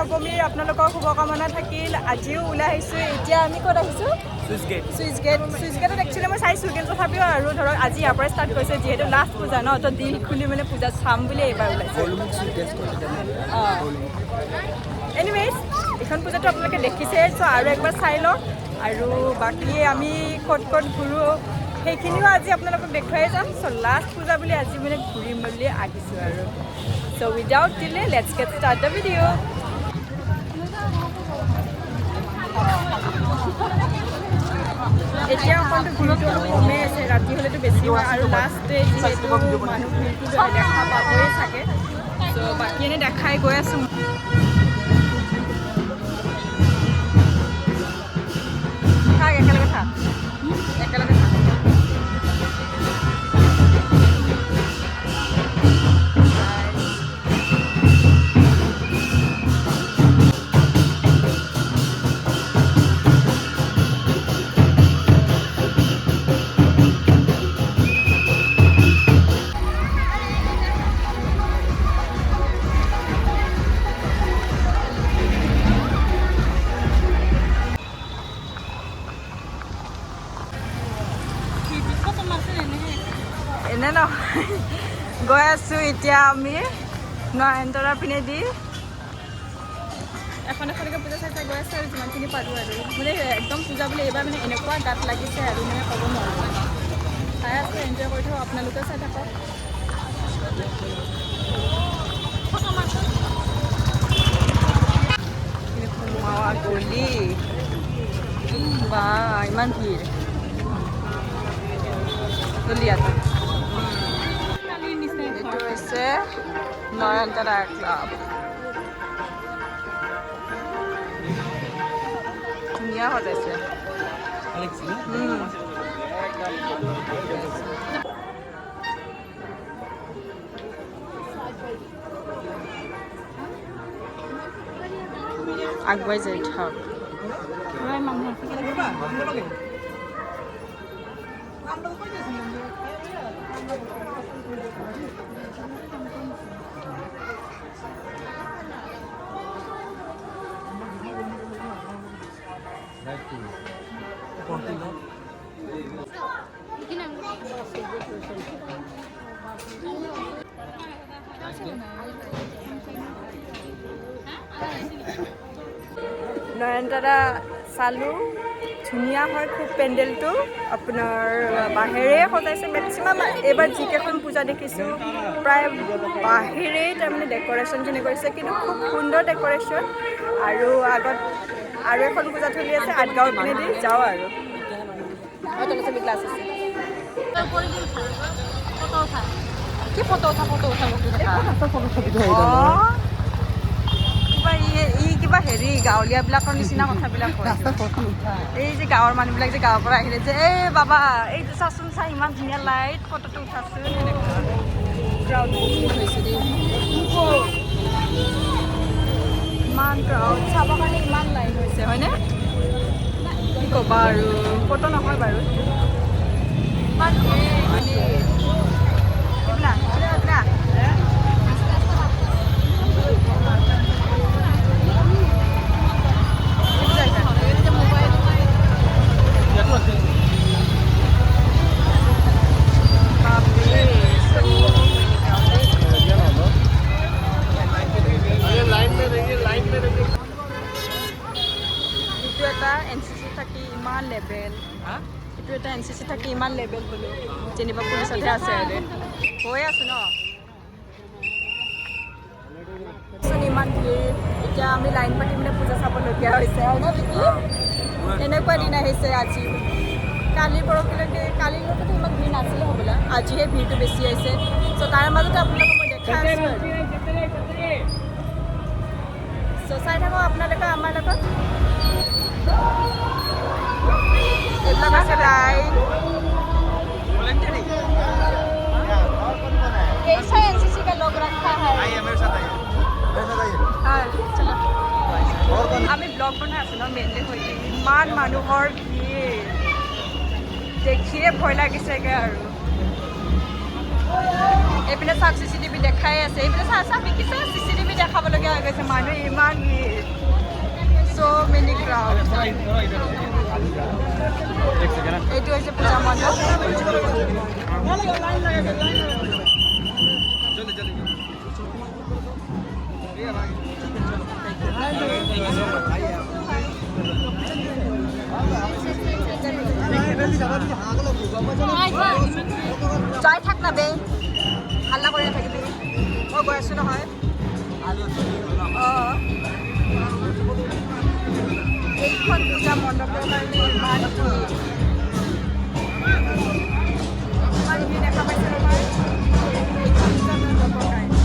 নৱমীৰ আপোনালোকৰ শুভকামনা থাকিল আজিও ওলাই আহিছোঁ এতিয়া আমি ক'ত আহিছোঁ চুইচ গেটত একচুৱেলি মই চাইছোঁ কিন্তু তথাপিও আৰু ধৰক আজি ইয়াৰ পৰাই ষ্টাৰ্ট কৰিছে যিহেতু লাষ্ট পূজা ন তো দিল খুলি মানে পূজা চাম বুলি এইবাৰ ওলাইছে এনিৱেজ এইখন পূজাটো আপোনালোকে দেখিছে চ' আৰু একবাৰ চাই লওক আৰু বাকী আমি ক'ত ঘূৰোঁ সেইখিনিও আজি আপোনালোকক দেখুৱাই যাম চ' লাষ্ট পূজা বুলি আজি মানে ঘূৰিম বুলি আহিছোঁ আৰু so' without delay let's get start the video' এতিয়া অকণটো ভিৰটো অলপ কমেই আছে ৰাতি হ'লেতো বেছি হয় আৰু লাষ্ট ডে যিহেতু মানুহ ভিৰটো দেখা পাবই চাগে চ' বাকী এনেই দেখাই গৈ আছোঁ একেলগে থাক এনে নহয় গৈ আছোঁ এতিয়া আমি নয়নতৰা পিনে দি এখনকৈ পূজা চাই গৈ আছোঁ আৰু যিমানখিনি পাৰোঁ আৰু মানে একদম পূজা বুলি এইবাৰ মানে এনেকুৱা গাত লাগিছে আৰু মানে ক'ব নোৱাৰোঁ চাই আছোঁ এনজয় কৰি থাকক আপোনালোকে চাই থাকক সোমোৱা গলি বা ইমান ভিৰ গলিয়াত এইটো হৈছে নয়নতৰা ক্লাব ধুনীয়া সজাইছে আগুৱাই যাই থাক নয়নতৰা চালোঁ ধুনীয়া হয় খুব পেণ্ডেলটো আপোনাৰ বাঁহেৰে সজাইছে মেক্সিমাম এইবাৰ যিকেইখন পূজা দেখিছোঁ প্ৰায় বাঁহেৰেই তাৰমানে ডেক'ৰেশ্যনখিনি কৰিছে কিন্তু খুব সুন্দৰ ডেক'ৰেশ্যন আৰু আগত আৰু এখন পূজা থলী আছে আঠগাঁৱৰ পিনেদি যাওঁ আৰু তলত ক্লাছ আছে কি ফটো উঠা কিবা হেৰি গাঁৱলীয়াবিলাকৰ নিচিনা কথাবিলাক এই যে গাঁৱৰ মানুহবিলাক যে গাঁৱৰ পৰা আহিলে যে এই বাবা এইটো চাচোন চাই ইমান ধুনীয়া লাইট ফটোটো উঠাচোন সেনেকুৱা ইমান ক্ৰাউড চাবৰ কাৰণে ইমান লাইন হৈছে হয়নে কি ক'বা আৰু ফটো নহয় বাৰু ইমান NCC থাকি ইমান লেভেল বোলো যেনিবা পুলিচতহে আছে আৰু হৈ আছোঁ ন ইমান ভিৰ এতিয়া আমি লাইন পাতি মানে পূজা চাবলগীয়া হৈছে হয় ন এনেকুৱা দিন আহিছে আজি কালি পৰহিলৈকে কালিলৈকেতো ইমান ভিৰ নাছিলে হ'বলা আজিহে ভিৰটো বেছি আহিছে চ' তাৰ মাজতে আপোনালোকক মই দেখাই আছোঁ আৰু চ' চাই থাকক আপোনালোকে আমাৰ লগত এইবিলাক আছে লাইন कैसा एनसीसी का लोग रखा है आइए मेरे साथ आइए हाँ चलो আমি ব্লগ বনাই আছোঁ ন মেইনলি হৈছে ইমান মানুহৰ ভিৰ দেখিয়ে ভয় লাগিছেগৈ আৰু এইপিনে চাওক CCTV দেখাই আছে এইপিনে চাহ দেখিছে CCTV টিভি দেখাবলগীয়া হৈ গৈছে মানুহ ইমান ভিৰ so many crowd এইটো হৈছে পূজা মণ্ডপ জয় থাক না বে হাল্লা কৰি নাথাকিবি মই গৈ আছোঁ নহয় অঁ এইখন পূজা মণ্ডপৰ কাৰণে ইমান দেখা পাইছে নহয় এইখন পূজা মণ্ডপৰ কাৰণে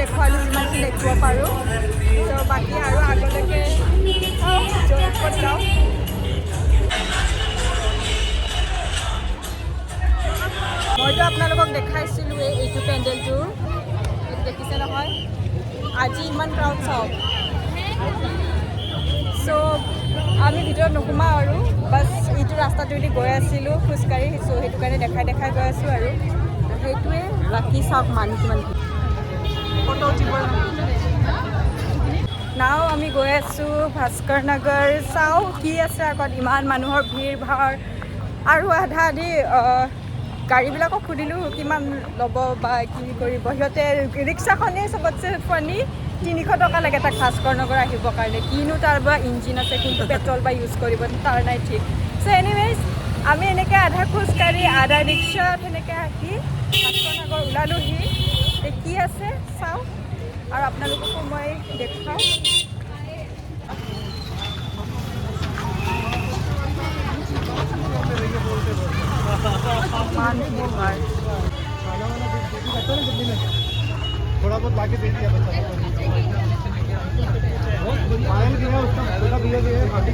দেখুৱালোঁ যিমানখিনি দেখিব পাৰোঁ তো বাকী আৰু আগলৈকে ক'ত যাওঁ মইতো আপোনালোকক দেখাইছিলোঁ এইটো পেণ্ডেলটো এইটো দেখিছে নহয় আজি ইমান ক্ৰাউড চাওক চ' আমি ভিতৰত নোসোমাওঁ আৰু বাছ এইটো ৰাস্তাটোৱেদি গৈ আছিলোঁ খোজকাঢ়ি চ' সেইটো কাৰণে দেখাই গৈ আছোঁ আৰু সেইটোৱে বাকী চাওক মানুহ কিমান ফটো উঠিব নাও আমি গৈ আছোঁ ভাস্কৰ নগৰ চাওঁ কি আছে আগত ইমান মানুহৰ ভিৰ ভাৰ আৰু আধা আধি গাড়ীবিলাকক সুধিলোঁ কিমান ল'ব বা কি কৰিব সিহঁতে ৰিক্সাখনেই চবতছে ফানি 300 টকা লাগে তাক ভাস্কৰ নগৰ আহিবৰ কাৰণে কিনো তাৰ বা ইঞ্জিন আছে কিন্তু পেট্ৰল বা ইউজ কৰিব তাৰ নাই ঠিক চ' এনিৱেজ আমি এনেকৈ আধা খোজকাঢ়ি আধা ৰিক্সাত সেনেকৈ আহি ভাস্কৰ নগৰ ওলালোহি কি আছে চাওঁ আৰু আপোনালোককো মই দেখাওঁ थोड़ा बहुत लाके दे दिया बच्चा पायल भी है उसका छोटा भैया भी है बाकी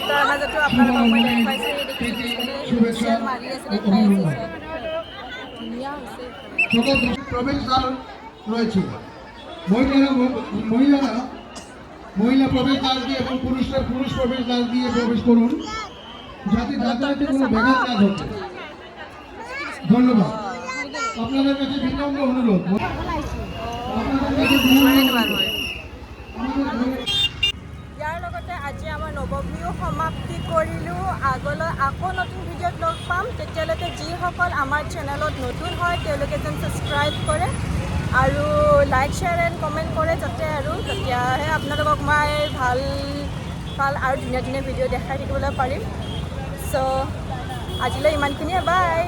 তাৰ মাজতো আপোনালোকক মই দেখুৱাইছোঁ দেখিছোঁ মাৰি আছে দেখাই আছে ধুনীয়া হৈছে সকল প্রবেশদ্বার রয়েছে মহিলা প্রবেশদ্বার দিয়ে এবং পুরুষ প্রবেশদ্বার দিয়ে প্রবেশ করুন যাতে যাতায়াতে কোনো ব্যাঘাত না ঘটে ধন্যবাদ আপনাদের কাছে বিনম্র অনুরোধ ইয়াৰ লগতে আজি আমাৰ নৱবিহু সমাপ্তি কৰিলোঁ আগলৈ আকৌ নতুন ভিডিঅ'ত লগ পাম তেতিয়ালৈকে যিসকল আমাৰ চেনেলত নতুন হয় তেওঁলোকে যেন ছাবস্ক্ৰাইব কৰে আৰু লাইক শ্বেয়াৰ এণ্ড কমেণ্ট কৰে যাতে আৰু তেতিয়াহে আপোনালোকক মই ভাল আৰু ধুনীয়া ধুনীয়া ভিডিঅ' দেখাই থাকিবলৈ পাৰিম চ' আজিলৈ ইমানখিনিয়ে বাই